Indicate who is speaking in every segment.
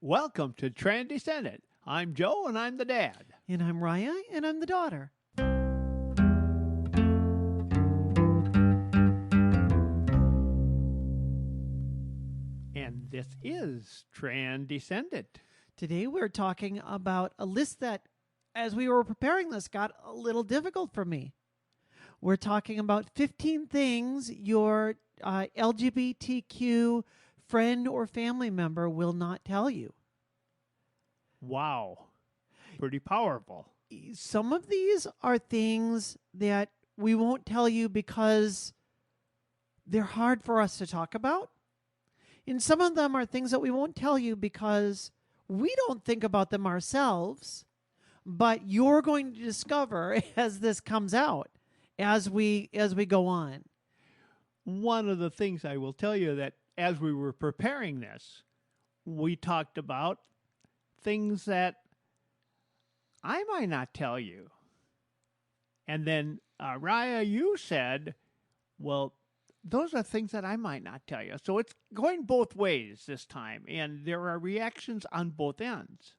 Speaker 1: Welcome to Transcendent. I'm Joe and I'm the dad.
Speaker 2: And I'm Raya, and I'm the daughter.
Speaker 1: And this is Transcendent.
Speaker 2: Today we're talking about a list that, as we were preparing this, got a little difficult for me. We're talking about 15 things your LGBTQ friend or family member will not tell you.
Speaker 1: Wow. Pretty powerful.
Speaker 2: Some of these are things that we won't tell you because they're hard for us to talk about. And some of them are things that we won't tell you because we don't think about them ourselves, but you're going to discover as this comes out, as we go on.
Speaker 1: One of the things I will tell you that as we were preparing this, we talked about things that I might not tell you. And then, Raya, you said, well, those are things that I might not tell you. So it's going both ways this time, and there are reactions on both ends.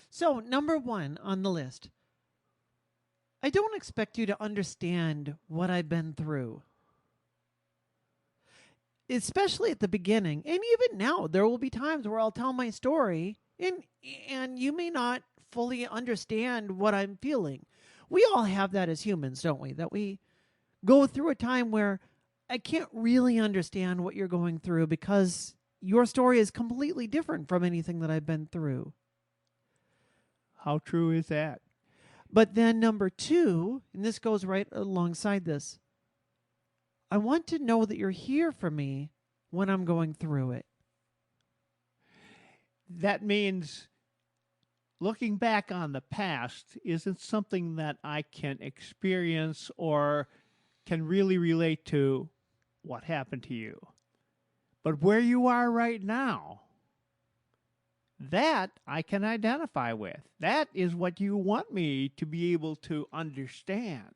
Speaker 2: So, number one on the list, I don't expect you to understand what I've been through. Especially at the beginning, and even now, there will be times where I'll tell my story, and you may not fully understand what I'm feeling. We all have that as humans, don't we? That we go through a time where I can't really understand what you're going through because your story is completely different from anything that I've been through.
Speaker 1: How true is that?
Speaker 2: But then number two, and this goes right alongside this, I want to know that you're here for me when I'm going through it.
Speaker 1: That means looking back on the past isn't something that I can experience or can really relate to what happened to you. But where you are right now, that I can identify with. That is what you want me to be able to understand.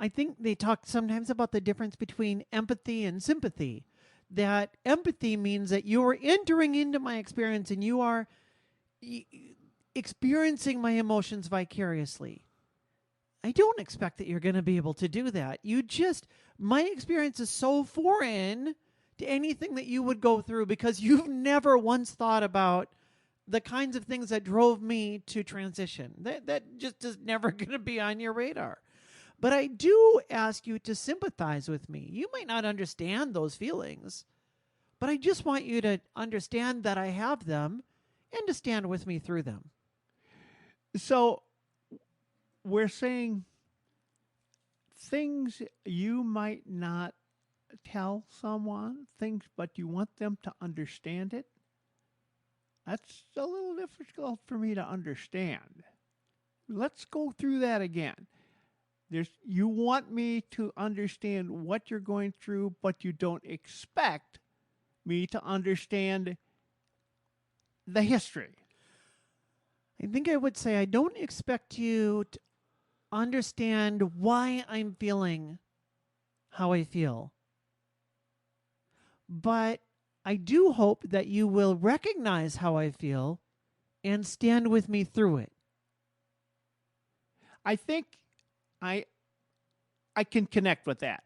Speaker 2: I think they talk sometimes about the difference between empathy and sympathy. That empathy means that you are entering into my experience and you are experiencing my emotions vicariously. I don't expect that you're going to be able to do that. My experience is so foreign to anything that you would go through because you've never once thought about the kinds of things that drove me to transition. That just is never going to be on your radar. But I do ask you to sympathize with me. You might not understand those feelings, but I just want you to understand that I have them and to stand with me through them.
Speaker 1: So we're saying things you might not tell someone, but you want them to understand it. That's a little difficult for me to understand. Let's go through that again. You want me to understand what you're going through, but you don't expect me to understand the history.
Speaker 2: I think I would say I don't expect you to understand why I'm feeling how I feel. But I do hope that you will recognize how I feel and stand with me through it.
Speaker 1: I think I can connect with that.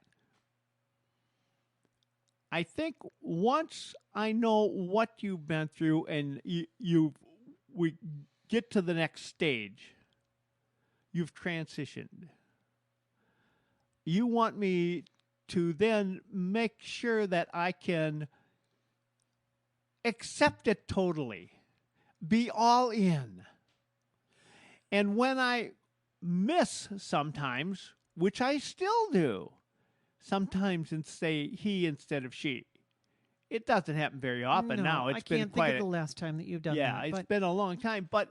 Speaker 1: I think once I know what you've been through and we get to the next stage, you've transitioned. You want me to then make sure that I can accept it totally, be all in. And when I miss sometimes, which I still do, sometimes and say he instead of she. It doesn't happen very often now.
Speaker 2: I can't think of the last time that you've done that.
Speaker 1: Yeah, it's been a long time, but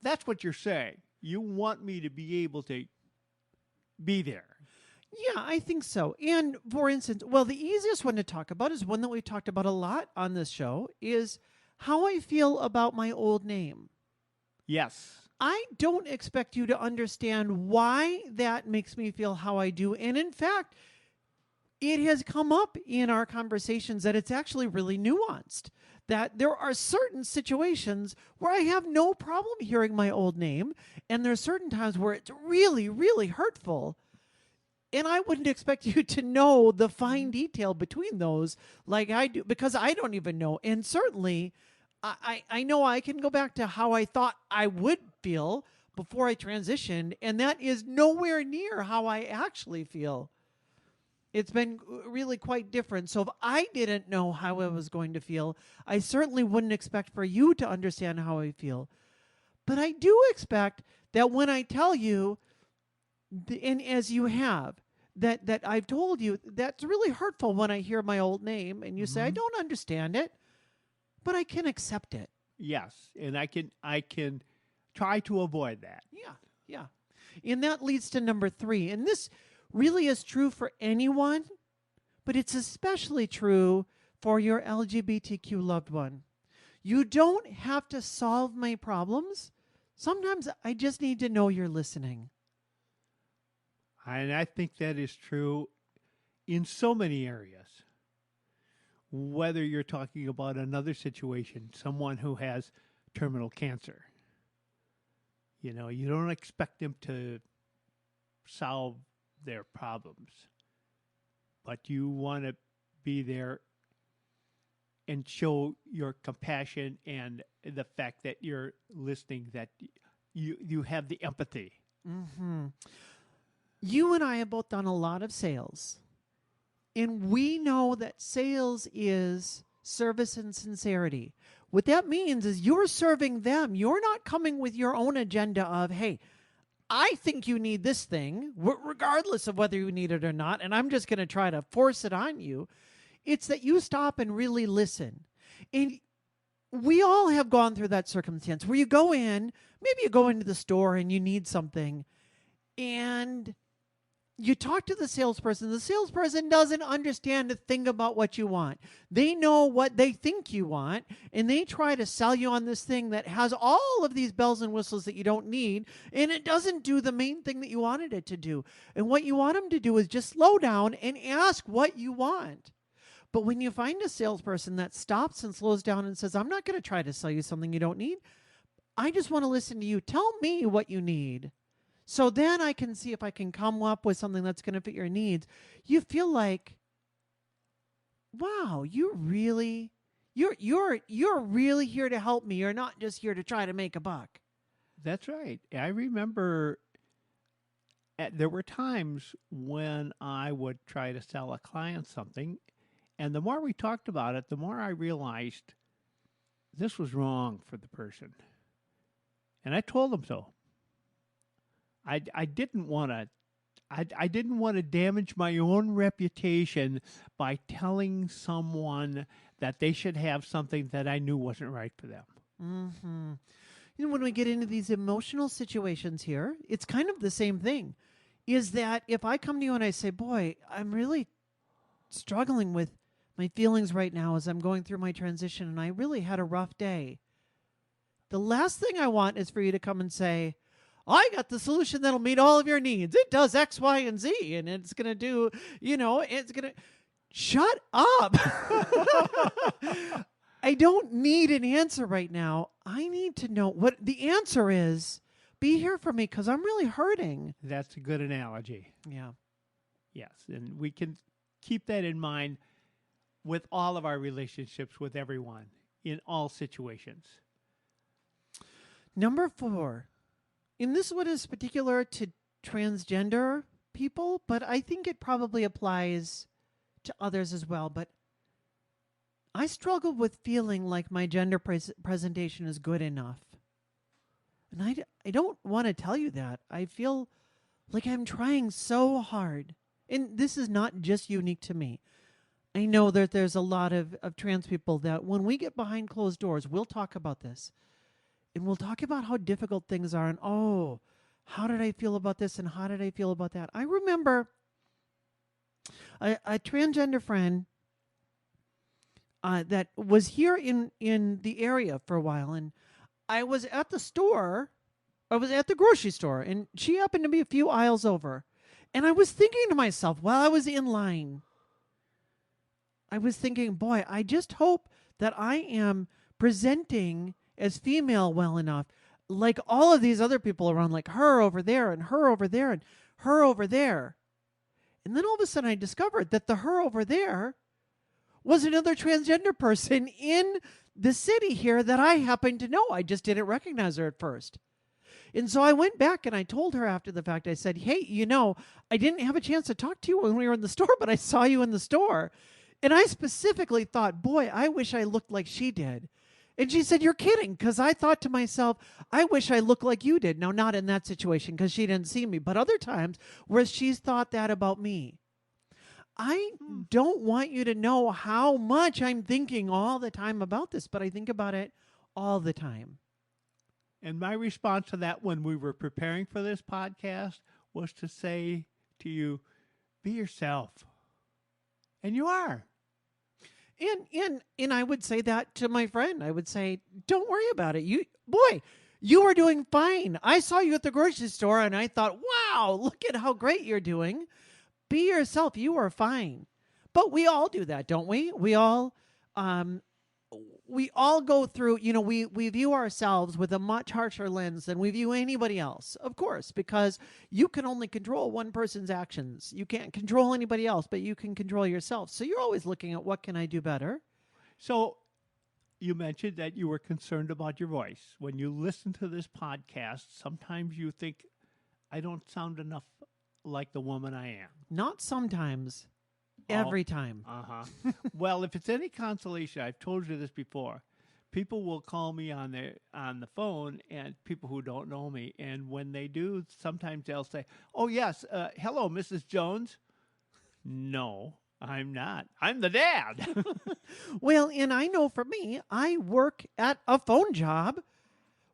Speaker 1: that's what you're saying. You want me to be able to be there.
Speaker 2: Yeah, I think so. And for instance, the easiest one to talk about is one that we've talked about a lot on this show is how I feel about my old name.
Speaker 1: Yes.
Speaker 2: I don't expect you to understand why that makes me feel how I do. And in fact, it has come up in our conversations that it's actually really nuanced. that there are certain situations where I have no problem hearing my old name, and there's certain times where it's really, really hurtful. And I wouldn't expect you to know the fine detail between those like I do, because I don't even know. And certainly, I know I can go back to how I thought I would feel before I transitioned, and that is nowhere near how I actually feel. It's been really quite different. So if I didn't know how I was going to feel, I certainly wouldn't expect for you to understand how I feel. But I do expect that when I tell you, and as you have, that I've told you, that's really hurtful when I hear my old name and you say, I
Speaker 1: Hmm.
Speaker 2: don't understand it, but I can accept it.
Speaker 1: Yes, and I can try to avoid that.
Speaker 2: Yeah, yeah. And that leads to number 3. And this really is true for anyone, but it's especially true for your LGBTQ loved one. You don't have to solve my problems. Sometimes I just need to know you're listening.
Speaker 1: And I think that is true in so many areas. Whether you're talking about another situation, someone who has terminal cancer, you don't expect them to solve their problems, but you want to be there and show your compassion and the fact that you're listening, that you have the empathy.
Speaker 2: Mm-hmm. You and I have both done a lot of sales, and we know that sales is service and sincerity. What that means is you're serving them. You're not coming with your own agenda of, hey, I think you need this thing, regardless of whether you need it or not, and I'm just going to try to force it on you. It's that you stop and really listen. And we all have gone through that circumstance where you go in, maybe you go into the store and you need something, and you talk to the salesperson. The salesperson doesn't understand a thing about what you want. They know what they think you want, and they try to sell you on this thing that has all of these bells and whistles that you don't need, and it doesn't do the main thing that you wanted it to do. And what you want them to do is just slow down and ask what you want. But when you find a salesperson that stops and slows down and says, I'm not going to try to sell you something you don't need. I just want to listen to you. Tell me what you need. So then I can see if I can come up with something that's going to fit your needs. You feel like, wow, you're really here to help me. You're not just here to try to make a buck.
Speaker 1: That's right. I remember there were times when I would try to sell a client something, and the more we talked about it, the more I realized this was wrong for the person. And I told them so. I didn't want to I didn't want to damage my own reputation by telling someone that they should have something that I knew wasn't right for them.
Speaker 2: Mm-hmm. When we get into these emotional situations here, it's kind of the same thing. Is that if I come to you and I say, boy, I'm really struggling with my feelings right now as I'm going through my transition and I really had a rough day. The last thing I want is for you to come and say, I got the solution that'll meet all of your needs. It does X, Y, and Z, and it's going to do, it's going to. Shut up. I don't need an answer right now. I need to know what the answer is. Be here for me because I'm really hurting.
Speaker 1: That's a good analogy.
Speaker 2: Yeah.
Speaker 1: Yes, and we can keep that in mind with all of our relationships with everyone in all situations.
Speaker 2: Number 4. And this one is particular to transgender people, but I think it probably applies to others as well. But I struggle with feeling like my gender presentation is good enough. And I don't want to tell you that. I feel like I'm trying so hard. And this is not just unique to me. I know that there's a lot of trans people that when we get behind closed doors, we'll talk about this. And we'll talk about how difficult things are. And, how did I feel about this? And how did I feel about that? I remember a transgender friend that was here in the area for a while. And I was at the store. I was at the grocery store. And she happened to be a few aisles over. And I was thinking to myself while I was in line, I was thinking, boy, I just hope that I am presenting as female well enough, like all of these other people around, like her over there and her over there and her over there. And then all of a sudden I discovered that the her over there was another transgender person in the city here that I happened to know. I just didn't recognize her at first. And so I went back and I told her after the fact, I said, hey, I didn't have a chance to talk to you when we were in the store, but I saw you in the store. And I specifically thought, boy, I wish I looked like she did. And she said, you're kidding, because I thought to myself, I wish I looked like you did. Now, not in that situation because she didn't see me, but other times where she's thought that about me. I don't want you to know how much I'm thinking all the time about this, but I think about it all the time.
Speaker 1: And my response to that when we were preparing for this podcast was to say to you, be yourself. And you are.
Speaker 2: And I would say that to my friend. I would say, don't worry about it. You are doing fine. I saw you at the grocery store and I thought, wow, look at how great you're doing. Be yourself. You are fine. But we all do that, don't we? We all go through, we view ourselves with a much harsher lens than we view anybody else, of course, because you can only control one person's actions. You can't control anybody else, but you can control yourself. So you're always looking at what can I do better?
Speaker 1: So you mentioned that you were concerned about your voice. When you listen to this podcast, sometimes you think, I don't sound enough like the woman I am.
Speaker 2: Not sometimes. Every time.
Speaker 1: Well, if it's any consolation, I've told you this before. People will call me on the phone, and people who don't know me, and when they do, sometimes they'll say, "Oh yes, hello, Mrs. Jones." No, I'm not. I'm the dad.
Speaker 2: Well, and I know for me, I work at a phone job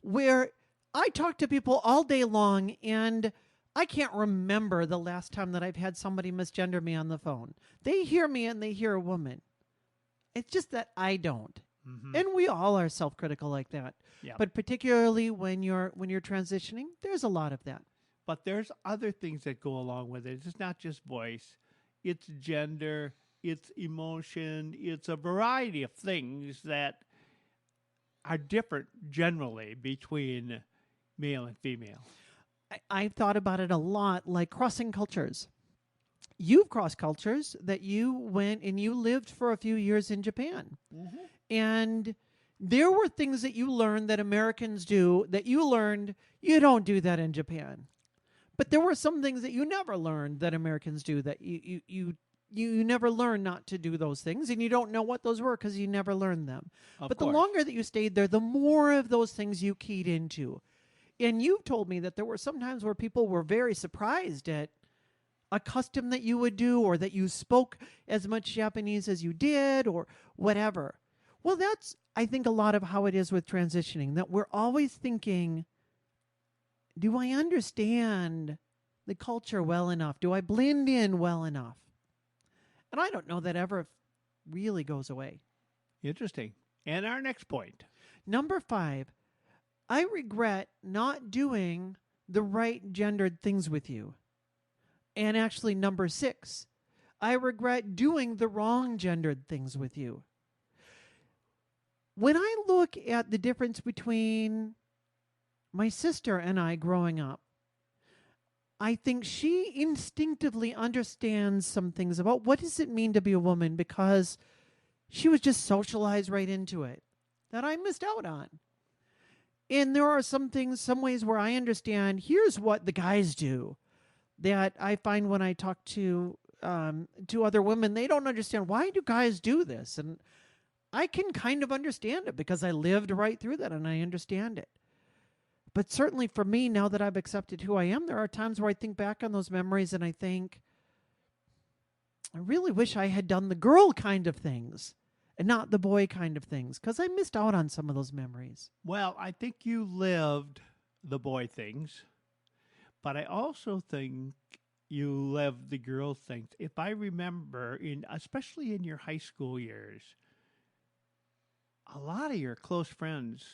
Speaker 2: where I talk to people all day long, and I can't remember the last time that I've had somebody misgender me on the phone. They hear me and they hear a woman. It's just that I don't. Mm-hmm. And we all are self-critical like that.
Speaker 1: Yep.
Speaker 2: But particularly when you're transitioning, there's a lot of that.
Speaker 1: But there's other things that go along with it. It's not just voice. It's gender, it's emotion, it's a variety of things that are different generally between male and female.
Speaker 2: I've thought about it a lot, like crossing cultures. You've crossed cultures that you went and you lived for a few years in Japan. Mm-hmm. And there were things that you learned that Americans do that you learned you don't do that in Japan. But there were some things that you never learned that Americans do that you never learned not to do those things, and you don't know what those were because you never learned them. But the longer that you stayed there, the more of those things you keyed into. And you've told me that there were some times where people were very surprised at a custom that you would do, or that you spoke as much Japanese as you did, or whatever. Well, that's, I think, a lot of how it is with transitioning, that we're always thinking, do I understand the culture well enough? Do I blend in well enough? And I don't know that ever really goes away.
Speaker 1: Interesting. And our next point.
Speaker 2: Number 5. I regret not doing the right gendered things with you. And actually, number 6, I regret doing the wrong gendered things with you. When I look at the difference between my sister and I growing up, I think she instinctively understands some things about what does it mean to be a woman, because she was just socialized right into it that I missed out on. And there are some things, some ways where I understand, here's what the guys do, that I find when I talk to other women, they don't understand, why do guys do this? And I can kind of understand it because I lived right through that and I understand it. But certainly for me, now that I've accepted who I am, there are times where I think back on those memories and I think, I really wish I had done the girl kind of things and not the boy kind of things, because I missed out on some of those memories.
Speaker 1: Well, I think you lived the boy things, but I also think you lived the girl things. If I remember, especially in your high school years, a lot of your close friends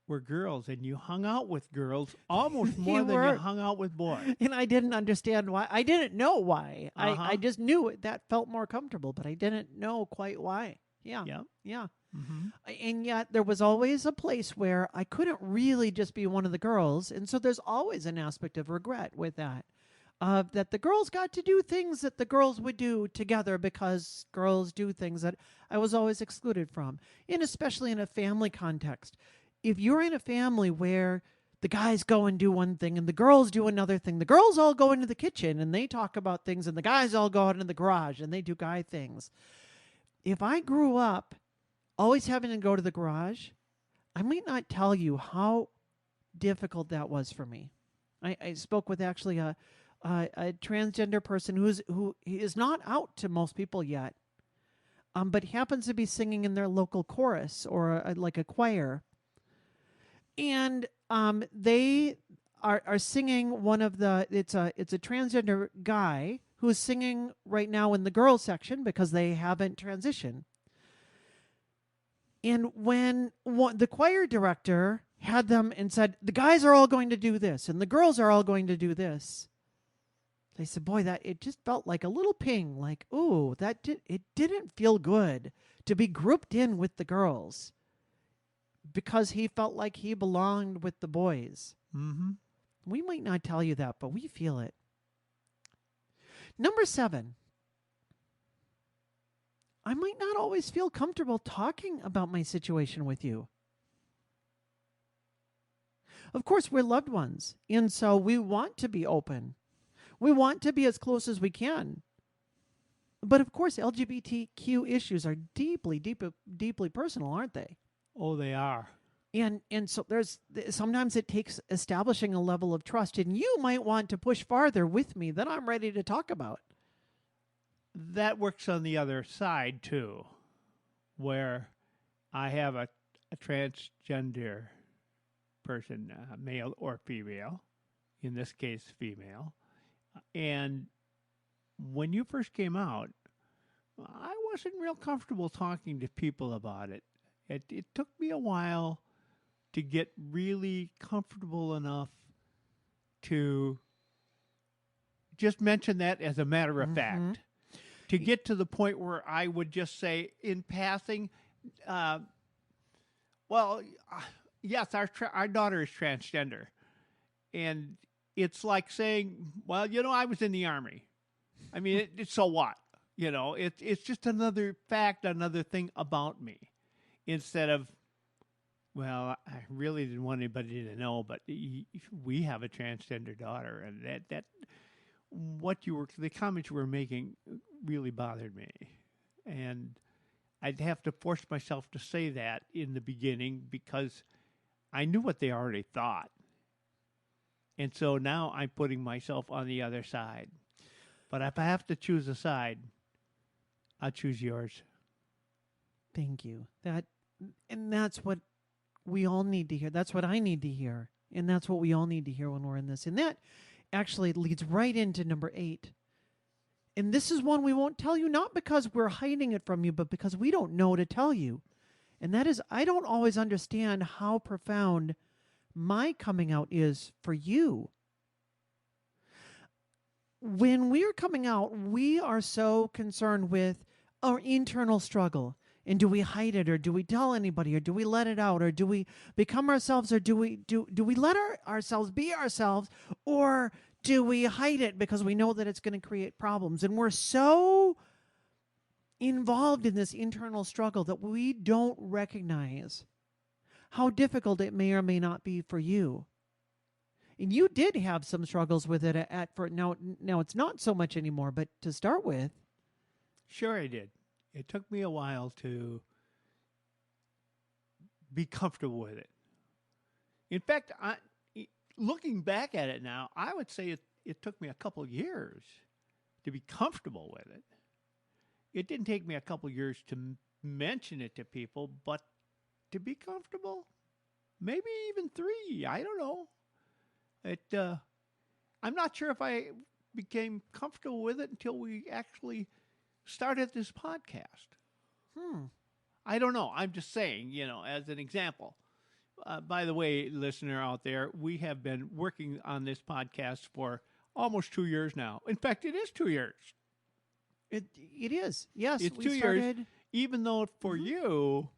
Speaker 1: were girls, and you hung out with girls almost more than you hung out with boys.
Speaker 2: And I didn't understand why. I didn't know why. I just knew it, that felt more comfortable, but I didn't know quite why. Yeah.
Speaker 1: Yeah.
Speaker 2: Yeah.
Speaker 1: Mm-hmm.
Speaker 2: And yet there was always a place where I couldn't really just be one of the girls. And so there's always an aspect of regret with that. That the girls got to do things that the girls would do together because girls do things that I was always excluded from. And especially in a family context. If you're in a family where the guys go and do one thing and the girls do another thing, the girls all go into the kitchen and they talk about things and the guys all go out into the garage and they do guy things. If I grew up always having to go to the garage, I might not tell you how difficult that was for me. I spoke with actually a transgender person who is not out to most people yet, but happens to be singing in their local chorus or like a choir, and they are singing one of the it's a transgender guy who's singing right now in the girls section because they haven't transitioned. And when the choir director had them and said, the guys are all going to do this and the girls are all going to do this, they said, boy, that it just felt like a little ping, like, ooh, it didn't feel good to be grouped in with the girls because he felt like he belonged with the boys.
Speaker 1: Mm-hmm.
Speaker 2: We might not tell you that, but we feel it. Number 7. I might not always feel comfortable talking about my situation with you. Of course, we're loved ones, and so we want to be open. We want to be as close as we can. But of course, LGBTQ issues are deeply, deeply personal, aren't they?
Speaker 1: Oh, they are.
Speaker 2: And so sometimes it takes establishing a level of trust, and you might want to push farther with me than I'm ready to talk about.
Speaker 1: That works on the other side, too, where I have a transgender person, male or female, in this case, female. And when you first came out, I wasn't real comfortable talking to people about it. It took me a while to get really comfortable enough to just mention that as a matter of fact. To get to the point where I would just say in passing, yes, our daughter is transgender. And it's like saying, well, I was in the Army. I mean, so what? It's just another fact, another thing about me. Instead of, well, I really didn't want anybody to know, but we have a transgender daughter. And that the comments you were making really bothered me. And I'd have to force myself to say that in the beginning because I knew what they already thought. And so now I'm putting myself on the other side. But if I have to choose a side, I'll choose yours.
Speaker 2: Thank you. That's what we all need to hear. That's what I need to hear. And that's what we all need to hear when we're in this. And that actually leads right into number 8. And this is one we won't tell you, not because we're hiding it from you, but because we don't know to tell you. And that is, I don't always understand how profound my coming out is for you. When we're coming out, we are so concerned with our internal struggle. And do we hide it, or do we tell anybody, or do we let it out, or do we become ourselves, or do we let ourselves be ourselves, or do we hide it because we know that it's going to create problems? And we're so involved in this internal struggle that we don't recognize how difficult it may or may not be for you. And you did have some struggles with it now it's not so much anymore, but to start with.
Speaker 1: Sure I did. It took me a while to be comfortable with it. In fact, looking back at it now, I would say it took me a couple of years to be comfortable with it. It didn't take me a couple of years to mention it to people, but to be comfortable, maybe even 3. I don't know. I'm not sure if I became comfortable with it until we actually started this podcast. I don't know. I'm just saying, as an example. By the way, listener out there, we have been working on this podcast for almost 2 years now. In fact, it is 2 years.
Speaker 2: It is. Yes,
Speaker 1: It's
Speaker 2: we
Speaker 1: 2
Speaker 2: started...
Speaker 1: years. Even though for you,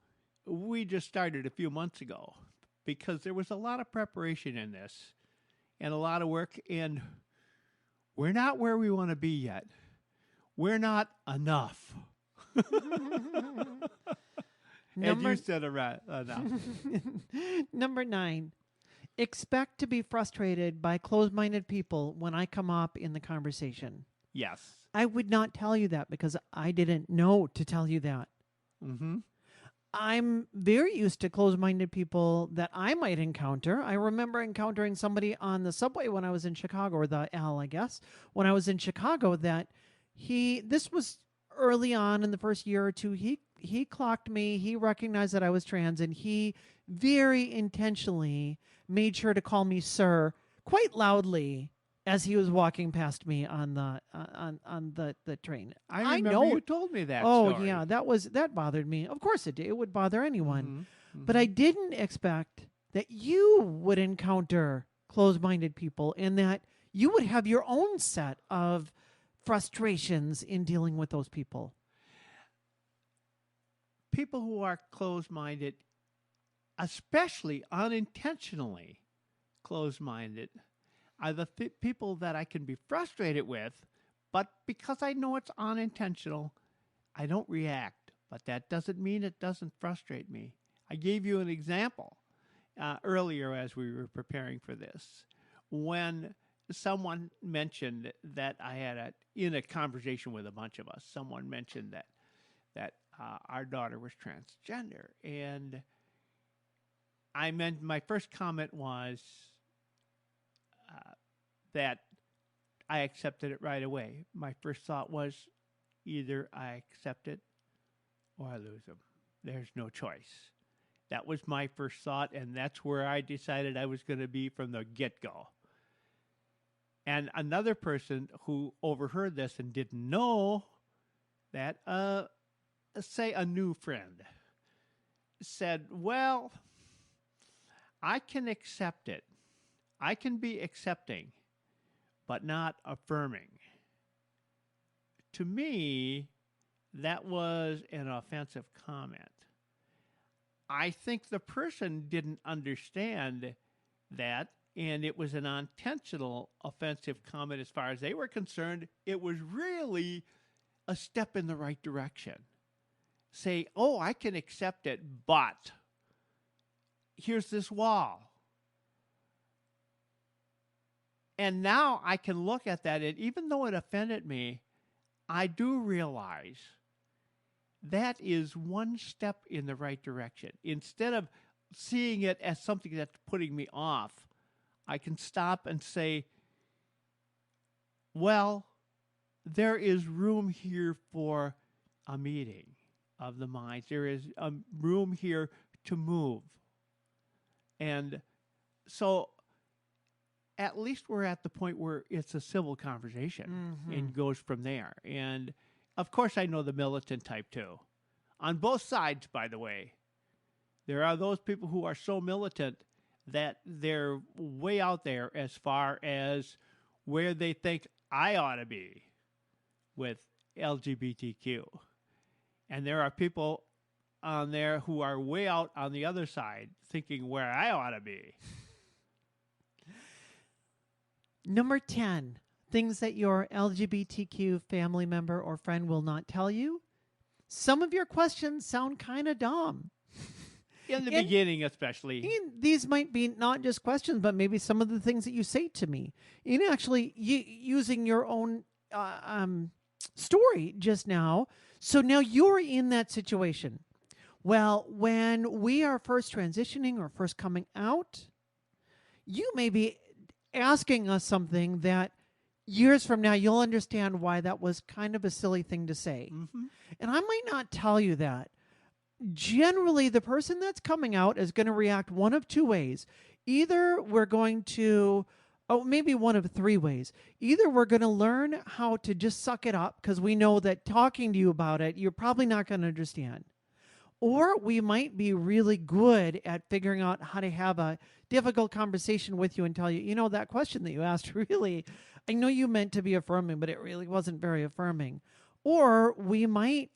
Speaker 1: we just started a few months ago because there was a lot of preparation in this and a lot of work, and we're not where we want to be yet. We're not enough. And you
Speaker 2: Number
Speaker 1: said enough.
Speaker 2: Number 9. Expect to be frustrated by closed-minded people when I come up in the conversation.
Speaker 1: Yes.
Speaker 2: I would not tell you that because I didn't know to tell you that.
Speaker 1: Mm-hmm.
Speaker 2: I'm very used to closed-minded people that I might encounter. I remember encountering somebody on the subway when I was in Chicago, or the L, I guess, when I was in Chicago, that this was early on in the first year or two, he clocked me, he recognized that I was trans, and he very intentionally made sure to call me sir quite loudly as he was walking past me on the train.
Speaker 1: I remember
Speaker 2: know.
Speaker 1: you told me that
Speaker 2: Oh
Speaker 1: story.
Speaker 2: yeah, that bothered me. Of course it did. It would bother anyone.
Speaker 1: Mm-hmm.
Speaker 2: But I didn't expect that you would encounter closed-minded people and that you would have your own set of frustrations in dealing with those people.
Speaker 1: People who are closed-minded, especially unintentionally closed-minded, are the people that I can be frustrated with, but because I know it's unintentional, I don't react. But that doesn't mean it doesn't frustrate me. I gave you an example earlier as we were preparing for this, when someone mentioned that I had in a conversation with a bunch of us, someone mentioned that our daughter was transgender, and my first comment was that I accepted it right away. My first thought was either I accept it or I lose them. There's no choice. That was my first thought, and that's where I decided I was going to be from the get-go. And another person who overheard this and didn't know that, say a new friend, said, well, I can accept it. I can be accepting, but not affirming. To me, that was an offensive comment. I think the person didn't understand that, and it was an unintentional offensive comment as far as they were concerned. It was really a step in the right direction. Say, oh, I can accept it, but here's this wall. And now I can look at that, and even though it offended me, I do realize that is one step in the right direction. Instead of seeing it as something that's putting me off, I can stop and say, well, there is room here for a meeting of the minds. There is room here to move. And so at least we're at the point where it's a civil conversation and goes from there. And of course, I know the militant type too. On both sides, by the way. There are those people who are so militant that they're way out there as far as where they think I ought to be with LGBTQ. And there are people on there who are way out on the other side thinking where I ought to be.
Speaker 2: Number 10, things that your LGBTQ family member or friend will not tell you. Some of your questions sound kind of dumb.
Speaker 1: In the beginning, especially.
Speaker 2: These might be not just questions, but maybe some of the things that you say to me. In actually using your own story just now. So now you're in that situation. Well, when we are first transitioning or first coming out, you may be asking us something that years from now you'll understand why that was kind of a silly thing to say. Mm-hmm. And I might not tell you that. Generally, the person that's coming out is going to react one of two ways. Either we're going to, maybe one of three ways. Either we're going to learn how to just suck it up because we know that talking to you about it, you're probably not going to understand. Or we might be really good at figuring out how to have a difficult conversation with you and tell you, that question that you asked really, I know you meant to be affirming, but it really wasn't very affirming. Or we might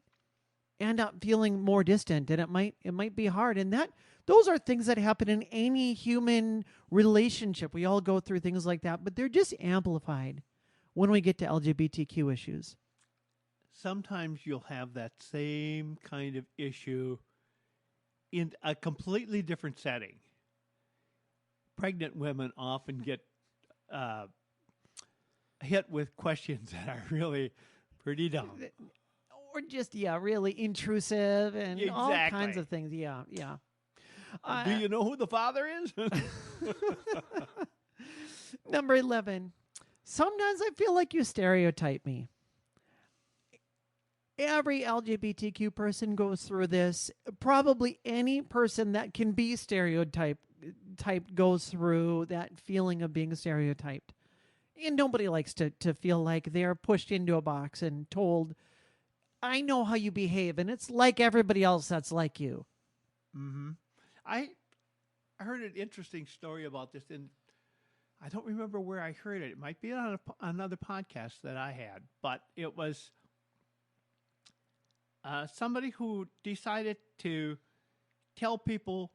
Speaker 2: end up feeling more distant, and it might be hard. And those are things that happen in any human relationship. We all go through things like that, but they're just amplified when we get to LGBTQ issues.
Speaker 1: Sometimes you'll have that same kind of issue in a completely different setting. Pregnant women often get uh, hit with questions that are really pretty dumb.
Speaker 2: Or just, yeah, really intrusive and all kinds
Speaker 1: Exactly.
Speaker 2: of things. Yeah, yeah.
Speaker 1: Do
Speaker 2: Uh,
Speaker 1: you know who the father is?
Speaker 2: Number 11. Sometimes I feel like you stereotype me. Every LGBTQ person goes through this. Probably any person that can be typed goes through that feeling of being stereotyped. And nobody likes to feel like they're pushed into a box and told, I know how you behave, and it's like everybody else that's like you.
Speaker 1: hmm I heard an interesting story about this, and I don't remember where I heard it. It might be on another podcast that I had, but it was somebody who decided to tell people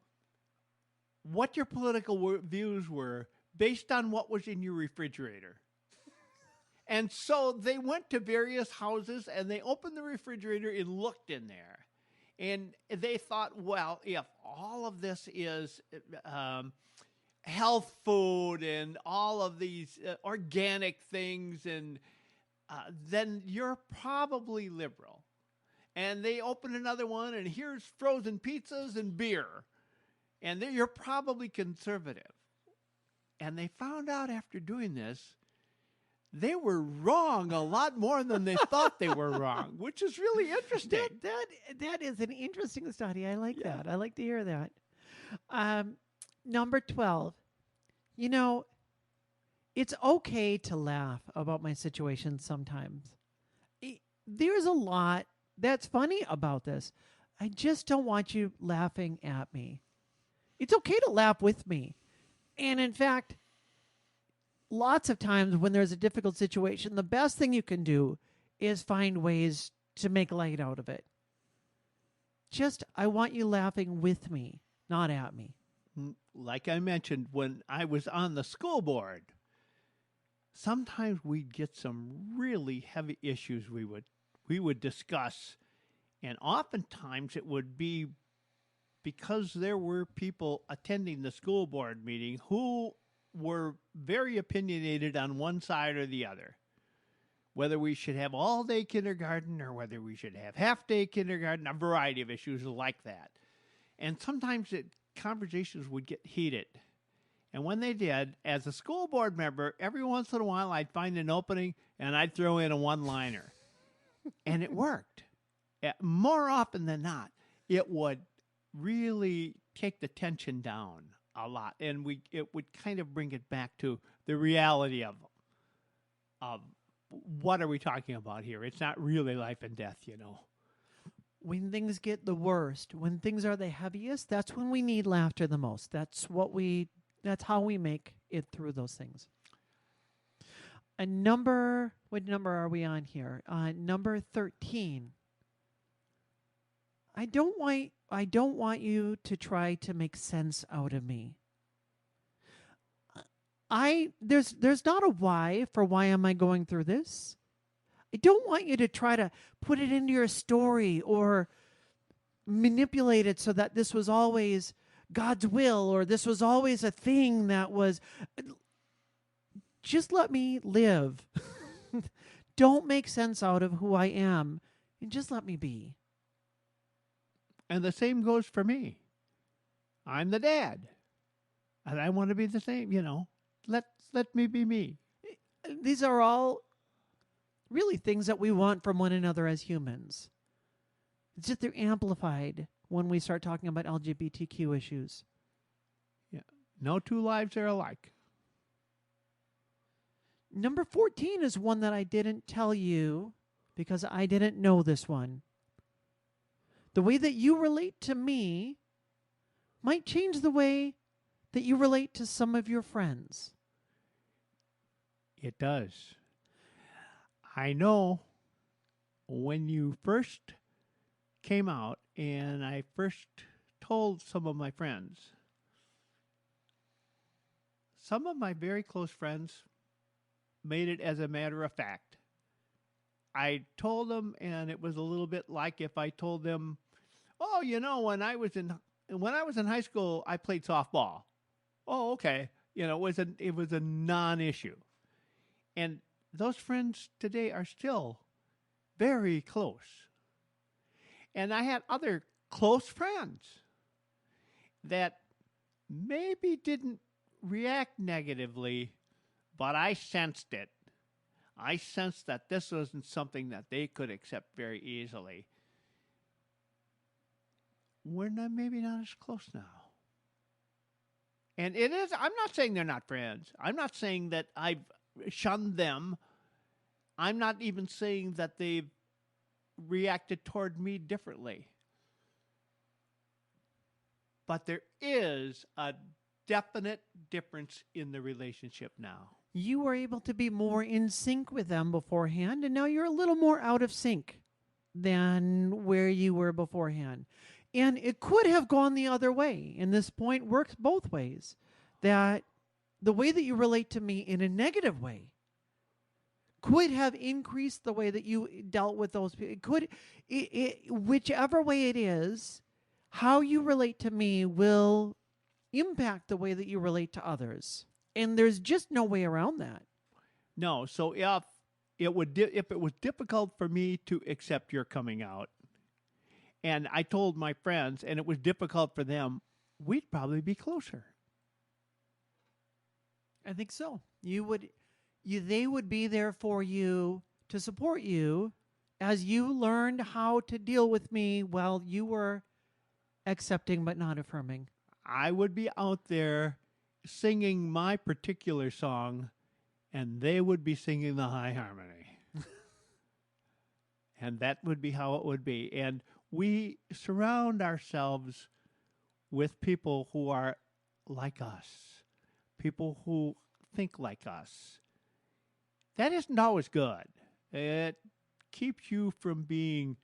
Speaker 1: what your political views were based on what was in your refrigerator. And so they went to various houses and they opened the refrigerator and looked in there. And they thought, well, if all of this is health food and all of these organic things, and then you're probably liberal. And they open another one, and here's frozen pizzas and beer. And you're probably conservative. And they found out after doing this, they were wrong a lot more than they thought they were wrong, which is really interesting.
Speaker 2: That is an interesting study. I like
Speaker 1: Yeah.
Speaker 2: that. I like to hear that. Number 12. You know, it's okay to laugh about my situation sometimes. There's a lot that's funny about this. I just don't want you laughing at me. It's okay to laugh with me. And in fact, lots of times when there's a difficult situation, the best thing you can do is find ways to make light out of it. Just, I want you laughing with me, not at me.
Speaker 1: Like I mentioned, when I was on the school board, sometimes we'd get some really heavy issues we would discuss, and oftentimes it would be because there were people attending the school board meeting who were very opinionated on one side or the other. Whether we should have all-day kindergarten or whether we should have half-day kindergarten, a variety of issues like that. And sometimes conversations would get heated. And when they did, as a school board member, every once in a while I'd find an opening and I'd throw in a one-liner. And it worked. More often than not, it would really take the tension down a lot, and it would kind of bring it back to the reality of what are we talking about here? It's not really life and death, you know.
Speaker 2: When things get the worst, when things are the heaviest, that's when we need laughter the most. That's how we make it through those things. What number are we on here? Number 13. I don't want you to try to make sense out of me. There's not a why for why am I going through this. I don't want you to try to put it into your story or manipulate it so that this was always God's will or this was always a thing that was. Just let me live. Don't make sense out of who I am and just let me be.
Speaker 1: And the same goes for me. I'm the dad, and I want to be the same, you know. Let me be me.
Speaker 2: These are all really things that we want from one another as humans. It's just they're amplified when we start talking about LGBTQ issues.
Speaker 1: Yeah. No two lives are alike.
Speaker 2: Number 14 is one that I didn't tell you because I didn't know this one. The way that you relate to me might change the way that you relate to some of your friends.
Speaker 1: It does. I know when you first came out and I first told some of my friends, some of my very close friends made it as a matter of fact. I told them, and it was a little bit like if I told them, "Oh, when I was in high school, I played softball." Oh, okay. It was a non-issue. And those friends today are still very close. And I had other close friends that maybe didn't react negatively, but I sensed it. I sensed that this wasn't something that they could accept very easily. We're maybe not as close now. And I'm not saying they're not friends. I'm not saying that I've shunned them. I'm not even saying that they've reacted toward me differently. But there is a definite difference in the relationship now.
Speaker 2: You were able to be more in sync with them beforehand, and now you're a little more out of sync than where you were beforehand. And it could have gone the other way. And this point works both ways. That the way that you relate to me in a negative way could have increased the way that you dealt with those people. Whichever way it is, how you relate to me will impact the way that you relate to others. And there's just no way around that.
Speaker 1: No, so if it was difficult for me to accept your coming out, and I told my friends, and it was difficult for them, we'd probably be closer.
Speaker 2: I think so. They would be there for you to support you as you learned how to deal with me while you were accepting but not affirming.
Speaker 1: I would be out there singing my particular song, and they would be singing the high harmony. And that would be how it would be. And we surround ourselves with people who are like us, people who think like us. That isn't always good. It keeps you from being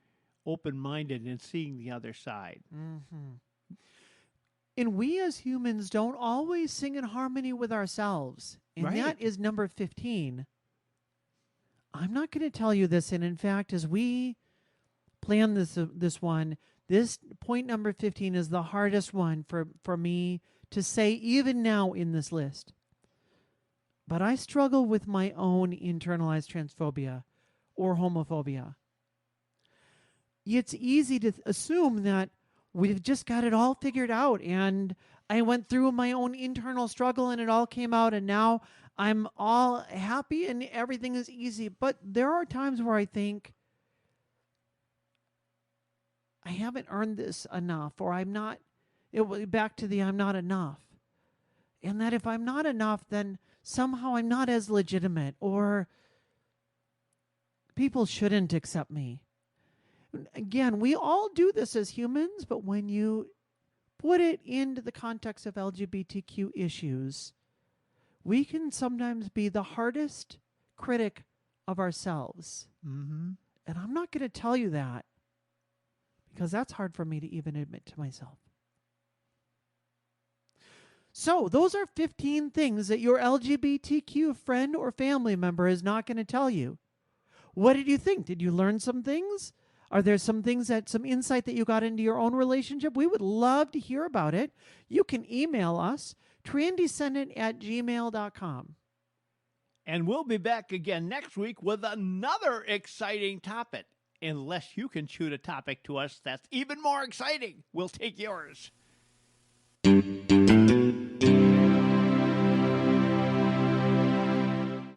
Speaker 1: open-minded and seeing the other side.
Speaker 2: Mm-hmm. And we as humans don't always sing in harmony with ourselves. And
Speaker 1: Right.
Speaker 2: that is number 15. I'm not going to tell you this. And in fact, as we plan this one, this point number 15 is the hardest one for me to say even now in this list. But I struggle with my own internalized transphobia or homophobia. It's easy to assume that we've just got it all figured out, and I went through my own internal struggle and it all came out, and now I'm all happy and everything is easy. But there are times where I think I haven't earned this enough, or I'm not, back to the I'm not enough. And that if I'm not enough, then somehow I'm not as legitimate, or people shouldn't accept me. Again, we all do this as humans, but when you put it into the context of LGBTQ issues, we can sometimes be the hardest critic of ourselves.
Speaker 1: Mm-hmm.
Speaker 2: And I'm not going to tell you that because that's hard for me to even admit to myself. So those are 15 things that your LGBTQ friend or family member is not going to tell you. What did you think? Did you learn some things? Are there some insight that you got into your own relationship? We would love to hear about it. You can email us, trandescendant@gmail.com.
Speaker 1: And we'll be back again next week with another exciting topic. Unless you can shoot a topic to us that's even more exciting, we'll take yours.